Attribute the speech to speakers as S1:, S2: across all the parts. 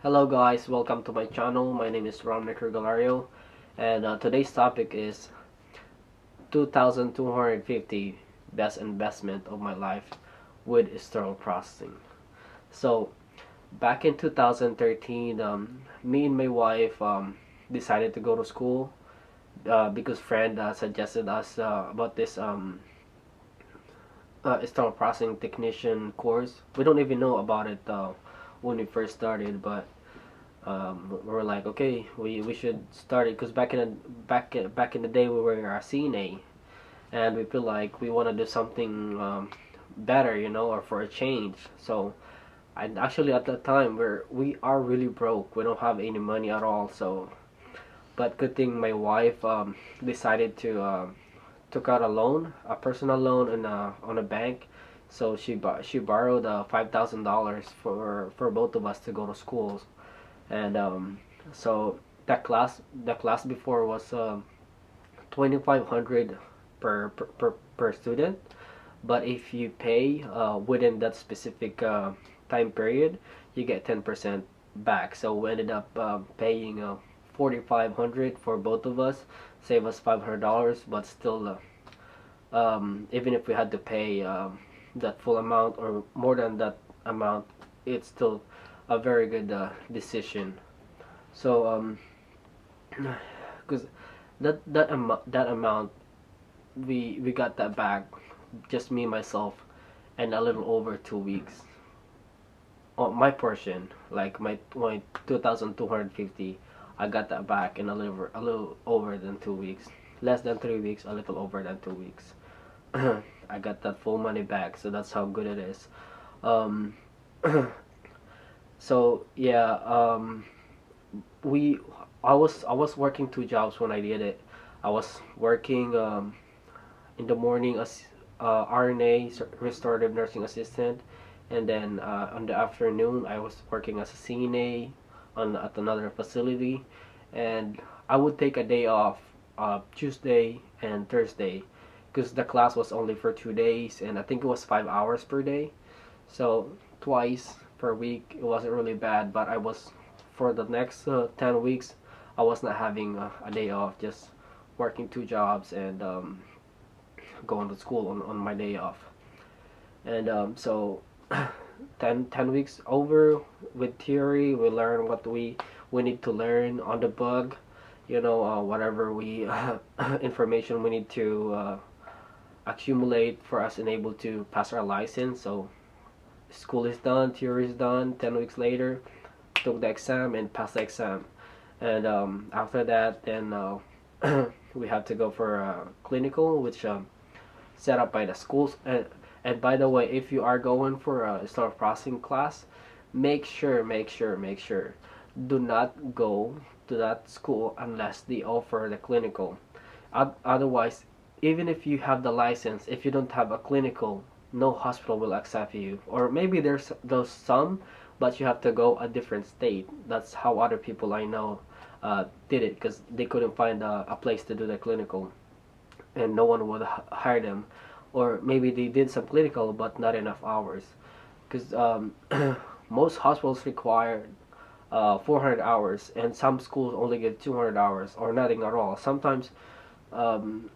S1: Hello guys, welcome to my channel. My name is Romnick Regalario, and today's topic is 2,250 best investment of my life with sterile processing. So back in 2013, me and my wife decided to go to school because friend suggested us about this sterile processing technician course. We don't even know about it when we first started, but we're like, okay, we should start it because back in the day we were a CNA, and we feel like we want to do something better, or for a change. So, I actually at that time we are really broke. We don't have any money at all. So, but good thing my wife decided to took out a loan, a personal loan, on a bank. So she borrowed $5,000 for both of us to go to schools, and so the class before was 2,500 per student, but if you pay within that specific time period, you get 10% back. So we ended up paying 4,500 for both of us, save us $500, but still, even if we had to pay that full amount or more than that amount, it's still a very good decision. So because that amount we got that back, just me myself, and a little over 2 weeks. On my portion, like my 2,250, I got that back in a little over than 2 weeks, less than 3 weeks, a little over than 2 weeks. I got that full money back, so that's how good it is. Um, so yeah, we I was working two jobs when I did it. I was working in the morning as RNA restorative nursing assistant, and then on the afternoon I was working as a CNA at another facility, and I would take a day off Tuesday and Thursday because the class was only for 2 days, and I think it was 5 hours per day. So twice per week, it wasn't really bad, but I was for the next 10 weeks, I was not having a day off, just working two jobs and going to school on my day off. And so 10 weeks over with theory, we learn what we need to learn on the bug, whatever we information we need to accumulate for us and able to pass our license. So school is done, theory is done. 10 weeks later, took the exam and passed the exam, and after that, then we have to go for a clinical, which set up by the schools. And by the way, if you are going for a start processing class, make sure do not go to that school unless they offer the clinical. Otherwise, even if you have the license, if you don't have a clinical, no hospital will accept you. Or maybe there's those some, but you have to go a different state. That's how other people I know did it, because they couldn't find a place to do the clinical, and no one would hire them. Or maybe they did some clinical but not enough hours, because most hospitals require 400 hours, and some schools only give 200 hours or nothing at all. Sometimes um,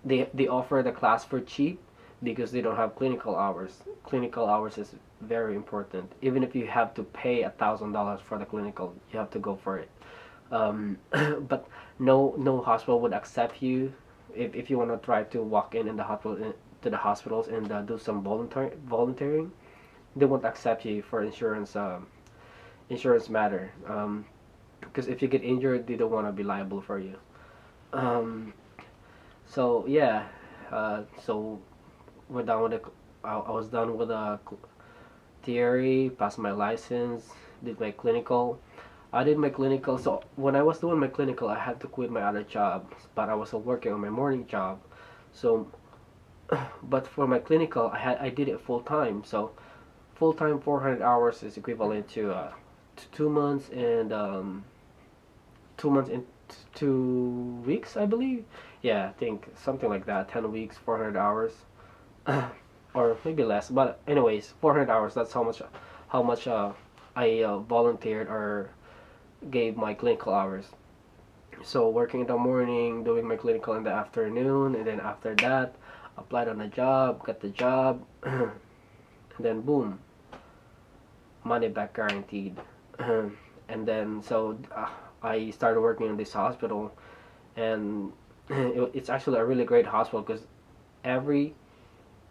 S1: they offer the class for cheap because they don't have clinical hours. Clinical hours is very important. Even if you have to pay $1,000 for the clinical, you have to go for it. But no hospital would accept you if you want to try to walk in the hospital, to the hospitals, and do some volunteering. They won't accept you for insurance matter, because if you get injured, they don't want to be liable for you. Um, so yeah, so we're done with the. I was done with the theory, passed my license, did my clinical. I did my clinical. So when I was doing my clinical, I had to quit my other job, but I was still working on my morning job. So, but for my clinical, I did it full time. So full time 400 hours is equivalent to 2 months and 2 months and 2 weeks, I believe. Yeah, I think something like that. 10 weeks, 400 hours, or maybe less. But anyways, 400 hours. That's how much I volunteered or gave my clinical hours. So working in the morning, doing my clinical in the afternoon, and then after that, applied on a job, got the job, and then boom, money back guaranteed. And then I started working in this hospital, and it's actually a really great hospital because every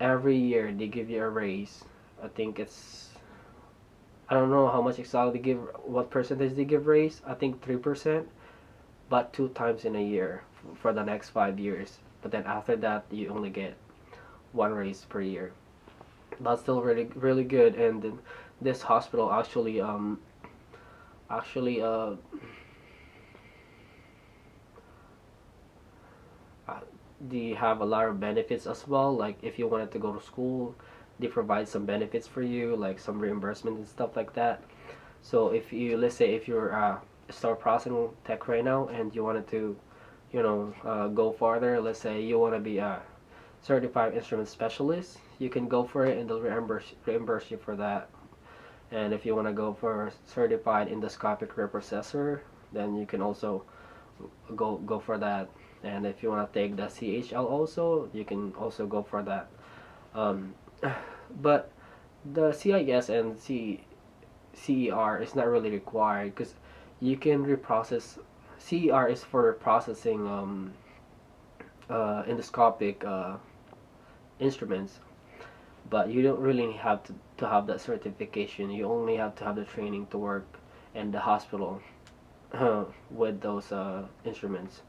S1: every year they give you a raise. I think it's, I don't know how much exactly they give, what percentage they give raise. I think 3%, but two times in a year for the next 5 years. But then after that, you only get one raise per year. That's still really good. And then this hospital actually uh, they have a lot of benefits as well. Like if you wanted to go to school, they provide some benefits for you, like some reimbursement and stuff like that. So if you, let's say if you're a sterile processing tech right now and you wanted to, go farther, let's say you want to be a certified instrument specialist, you can go for it and they'll reimburse you for that. And if you want to go for certified endoscopic reprocessor, then you can also go for that. And if you want to take the CHL also, you can also go for that. Um, but the CIS and CER is not really required because you can reprocess. CER is for processing endoscopic instruments, but you don't really have to have that certification. You only have to have the training to work in the hospital with those instruments.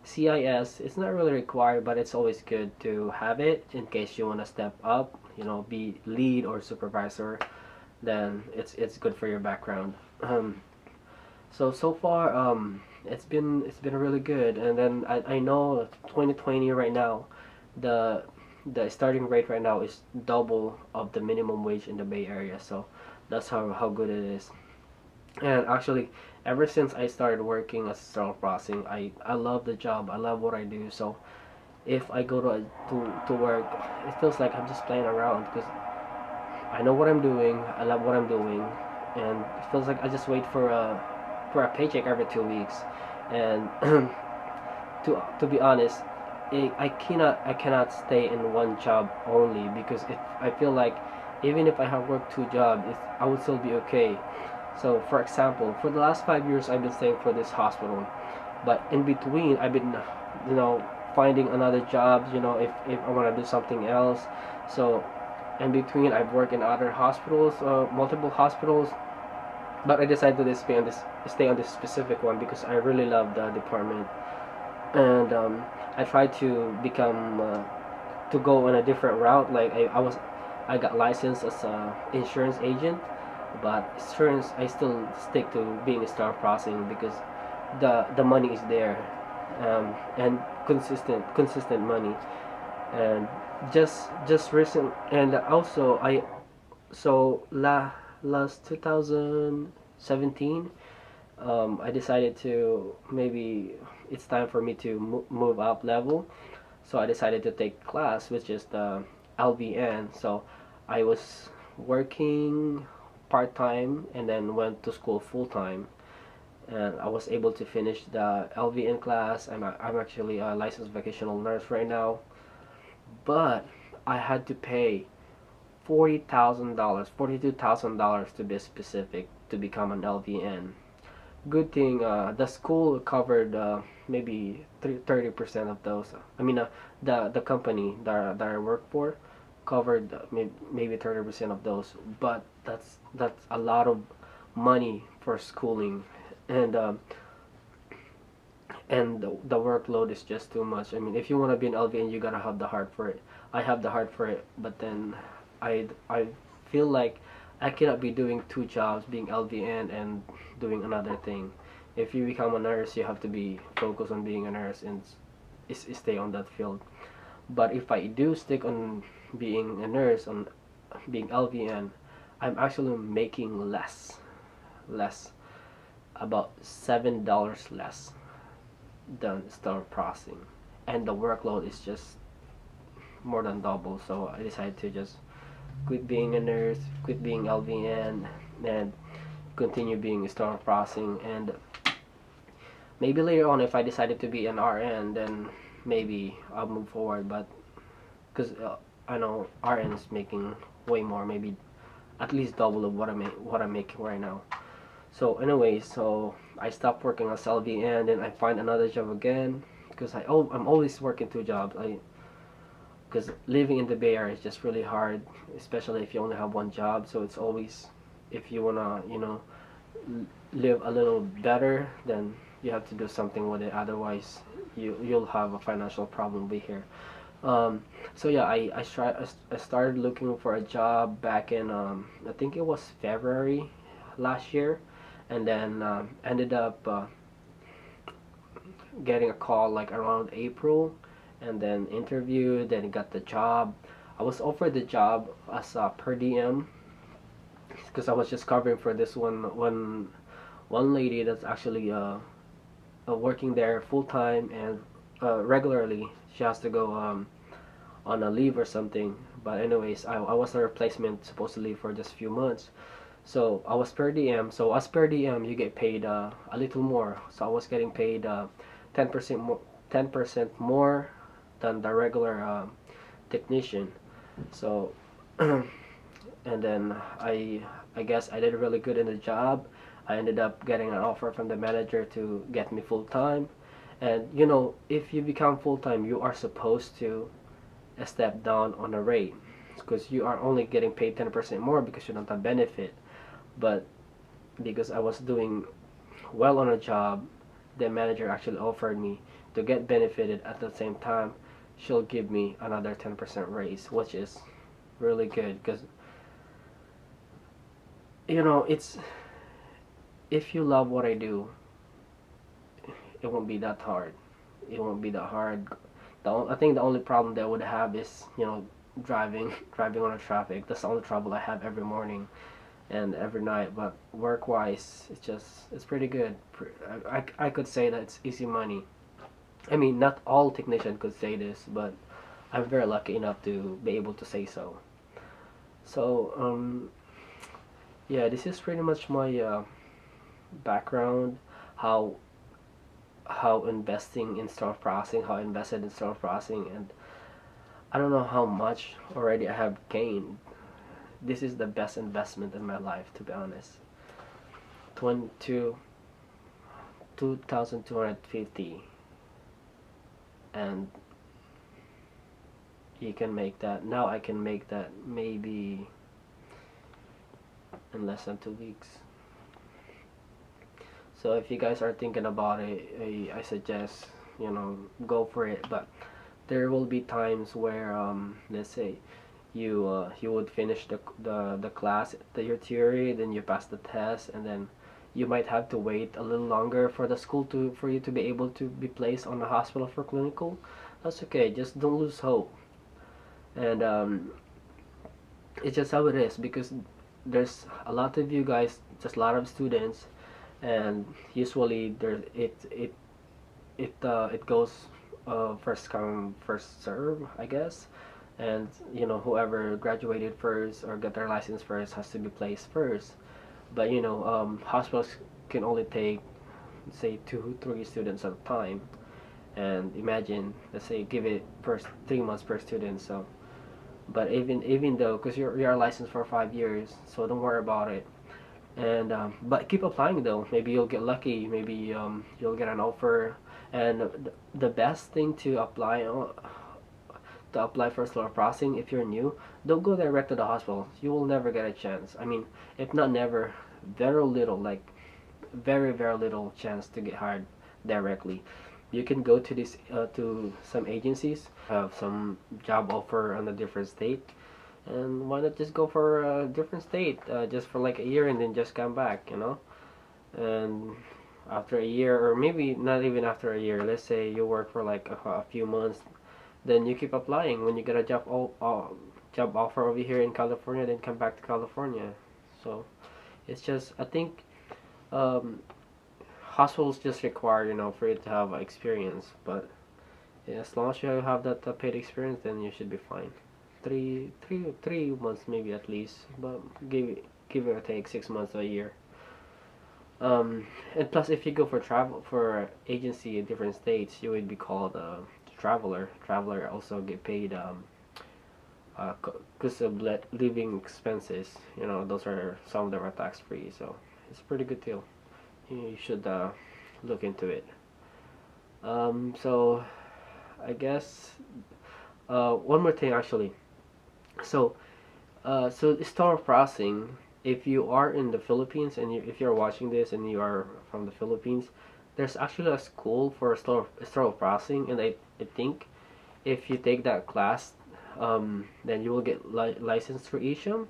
S1: CIS is not really required, but it's always good to have it in case you want to step up, be lead or supervisor. Then it's good for your background. So far, it's been really good. And then I know 2020 right now, the the starting rate right now is double of the minimum wage in the Bay Area. So that's how good it is. And actually, ever since I started working as sterile processing, I love the job. I love what I do. So if I go to work, it feels like I'm just playing around because I know what I'm doing. I love what I'm doing, and it feels like I just wait for a paycheck every 2 weeks. And to be honest, I cannot stay in one job only because I feel like even if I have worked two jobs, I would still be okay. So, for example, for the last 5 years, I've been staying for this hospital, but in between, I've been, finding another job. If I want to do something else. So, in between, I've worked in other hospitals, multiple hospitals, but I decided to stay on this specific one because I really love the department, and I tried to become to go on a different route. Like I got licensed as a insurance agent, but insurance I still stick to being a star processing because the money is there, and consistent money. And just recent, and also I so last 2017, I decided to maybe it's time for me to move up level. So I decided to take class, which is the LVN. So I was working part time and then went to school full time, and I was able to finish the LVN class. I'm actually a licensed vocational nurse right now, but I had to pay $40,000, $42,000 to be specific, to become an LVN. Good thing the school covered maybe 30% of those. I mean, the company that I work for covered maybe 30% of those. But that's a lot of money for schooling, and the workload is just too much. I mean, if you want to be an LVN, you gotta have the heart for it. I have the heart for it, but then I feel like I cannot be doing two jobs, being LVN and doing another thing. If you become a nurse, you have to be focused on being a nurse and stay on that field. But if I do stick on being a nurse, on being LVN, I'm actually making less, about $7 less than sterile processing, and the workload is just more than double. So I decided to just quit being a nurse, quit being LVN, and continue being sterile processing, and maybe later on if I decided to be an RN, then maybe I'll move forward. But because I know RN is making way more, maybe at least double of what I'm making right now. So anyway, so I stopped working as LVN, and I find another job again because I'm always working two jobs. Because living in the Bay Area is just really hard, especially if you only have one job. So it's always, if you wanna live a little better, then you have to do something with it. Otherwise, you'll have a financial problem over here. So yeah, I started looking for a job back in I think it was February last year, and then ended up getting a call like around April, and then interviewed, then got the job. I was offered the job as a per diem because I was just covering for this one lady that's actually working there full time, and regularly she has to go on a leave or something. But anyways, I was a replacement supposed to leave for just a few months. So I was per diem. So as per diem, you get paid a little more. So I was getting paid 10% more, 10% more than the regular technician. So and then I guess I did really good in the job. I ended up getting an offer from the manager to get me full time. And if you become full time, you are supposed to step down on a rate because you are only getting paid 10% more because you don't have benefit. But because I was doing well on a job, the manager actually offered me to get benefited at the same time. She'll give me another 10% raise, which is really good because it's, if you love what I do, it won't be that hard. It won't be that hard. I think the only problem that I would have is driving driving on the traffic. That's the only trouble I have every morning and every night. But work wise, it's pretty good. I could say that it's easy money. I mean, not all technicians could say this, but I'm very lucky enough to be able to say so. So yeah, this is pretty much my background, how investing in sterile processing, how I invested in sterile processing, and I don't know how much already I have gained. This is the best investment in my life, to be honest. 22 2,250, and you can make that now. I can make that maybe in less than 2 weeks. So if you guys are thinking about it, I suggest go for it. But there will be times where let's say you would finish the class, your theory, then you pass the test, and then you might have to wait a little longer for the school for you to be able to be placed on the hospital for clinical. That's okay. Just don't lose hope. And it's just how it is because there's a lot of you guys, just a lot of students, and usually it goes first come first serve, I guess. And whoever graduated first or got their license first has to be placed first. But hospitals can only take, say, 2 3 students at a time. And imagine, let's say, give it first 3 months per student. So but even though, because you're licensed for 5 years, so don't worry about it. And but keep applying though. Maybe you'll get lucky. Maybe you'll get an offer. And the best thing to apply for sterile processing, if you're new, don't go direct to the hospital. You will never get a chance. I mean, if not never, very little, like very very little chance to get hired directly. You can go to to some agencies, have some job offer on a different state, and why not just go for a different state just for like a year and then just come back, and after a year, or maybe not even after a year, let's say you work for like a few months, then you keep applying. When you get a job offer over here in California, then come back to California. So it's just, I think um, hospitals just require for you to have experience. But yeah, as long as you have that paid experience, then you should be fine. 3 months maybe at least, but give it or take 6 months to a year. And plus, if you go for travel for agency in different states, you would be called a traveler. Traveler also get paid because of living expenses. You know, those are some of them are tax free, so it's a pretty good deal. You should look into it. So I guess one more thing actually. So so sterile processing. If you are in the Philippines and if you're watching this and you are from the Philippines, there's actually a school for sterile processing, and I think if you take that class, then you will get licensed for Asian,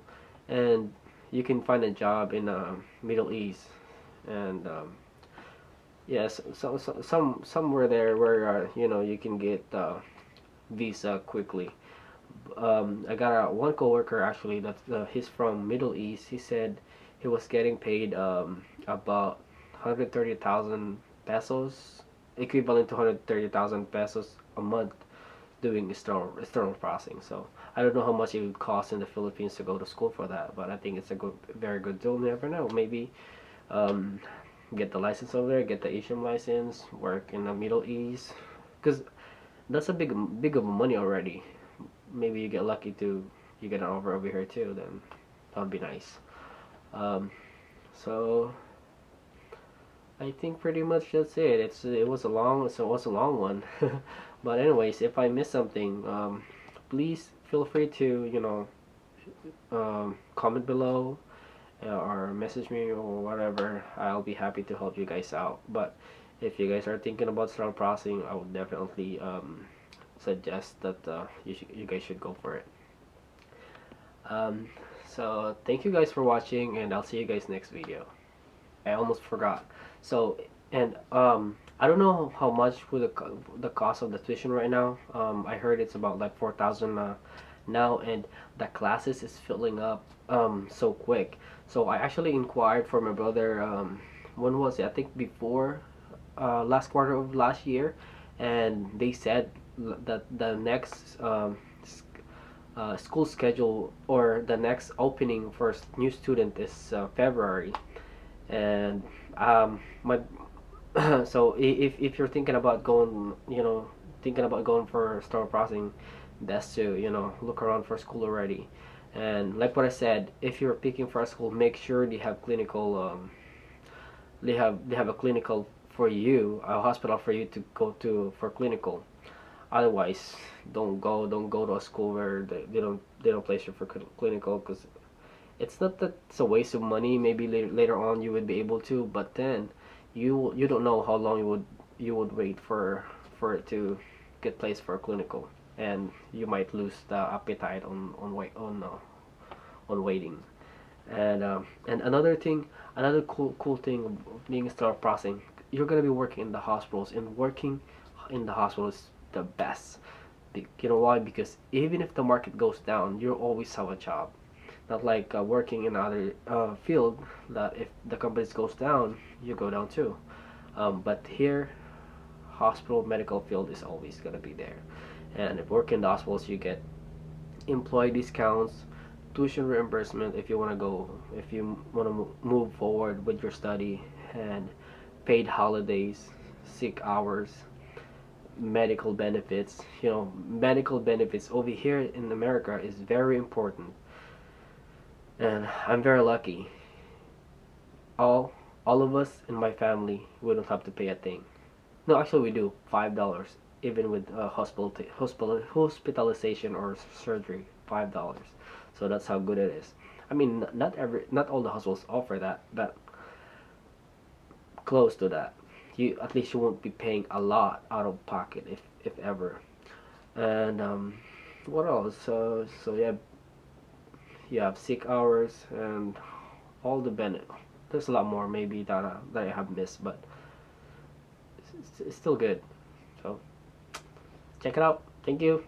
S1: and you can find a job in Middle East, and yes, somewhere there where you know you can get visa quickly. I got one coworker actually that he's from Middle East. He said he was getting paid about 130,000 pesos, equivalent to 130,000 pesos a month doing external processing. So I don't know how much it would cost in the Philippines to go to school for that, but I think it's a very good deal. You never know. Maybe um, get the license over there, get the Asian license, work in the Middle East, because that's a big of money already. Maybe you get lucky to you get an offer over here too. Then that would be nice. Um, so I think pretty much that's it. It was a long one, but anyways, if I missed something, please feel free to comment below or message me or whatever. I'll be happy to help you guys out. But if you guys are thinking about sterile processing, I would definitely suggest that you guys should go for it. Um, so thank you guys for watching, and I'll see you guys next video. I almost forgot. So and I don't know how much with the cost of the tuition right now. I heard it's about like 4,000 now, and the classes is filling up so quick. So I actually inquired for my brother. When was it? I think before last quarter of last year, and they said that the next school schedule or the next opening for new student is February, and my so if you're thinking about going, thinking about going for sterile processing, that's to look around for school already. And like what I said, if you're picking for a school, make sure they have clinical they have a clinical for you, a hospital for you to go to for clinical. Otherwise, don't go to a school where they don't place you for clinical, because it's not that it's a waste of money. Maybe later on you would be able to, but then you don't know how long you would wait for it to get placed for a clinical, and you might lose the appetite on waiting. And another cool thing of being a sterile processing, you're gonna be working in the hospitals, and working in the hospital is the best. You know why? Because even if the market goes down, you'll always have a job. Not like working in other field that if the company goes down, you go down too. But here, hospital medical field is always gonna be there. And if working in the hospitals, you get employee discounts, tuition reimbursement if you want to move forward with your study, and paid holidays, sick hours, medical benefits. Medical benefits over here in America is very important, and I'm very lucky. All of us in my family, we don't have to pay a thing. No, actually we do $5, even with hospitalization or surgery, $5. So that's how good it is. I mean, not all the hospitals offer that, but close to that. You at least you won't be paying a lot out of pocket if ever. And what else? So yeah, you have sick hours and all the benefit. There's a lot more maybe that I have missed, but it's still good. So check it out. Thank you.